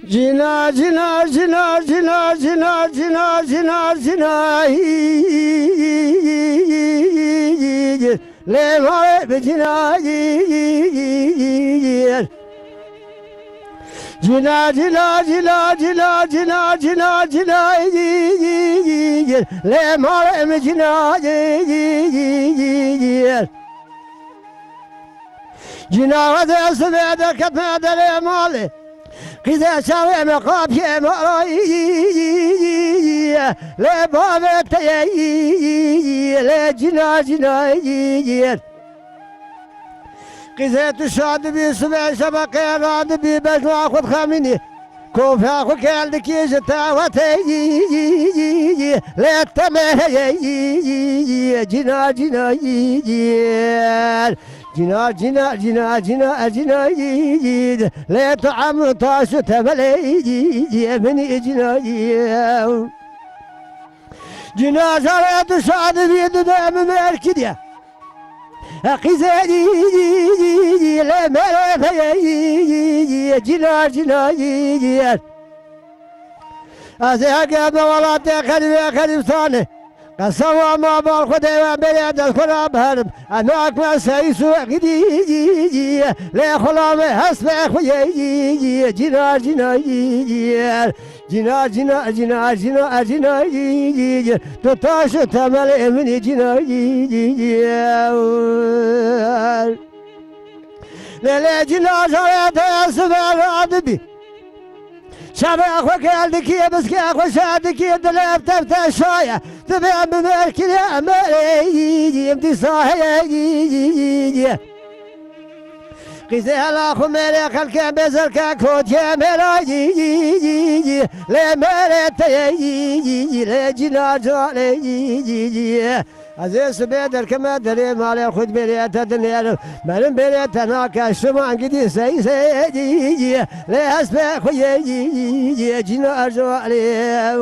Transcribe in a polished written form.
Cina cina cina cina cina cina cina cina le mare cina cina cina cina cina cina cina cina le mare cina cina de sebe kapma de le male Kıza çaveme kapye marayı le babete le cina cina Kıza tuşadı bir sübe şabak yaradı bir bezma kut kamini Kofa ku geldi ki jetavate le teme cina cina Cina cina cina cina cina le ta'am taşı temele beni cina cina zara dışarı bir dönem merki diye Kızeli le merefe cina cina Azıya valla tekelim sani قسوا ما بالخد بلاد الكرام هرب أنا أكبر سيسوع جدي لا خلام حسب أخوي جنا جنا جنا جنا جنا جنا جنا تطاش تمل من جنا لا جنا جنا سبع عدبي شبع geldi ki biski koşardı ki dilep tefte şaya Tübem merkine emeğim disahiye Kızela kumere kalke bezerke kotye merayi Le merete le cinacale Aziz beder kime derim ale khud beriyete dinleyelim Benim beriyete nakaşıman gidi seyseyi Le hasbe kuyeyi cinacale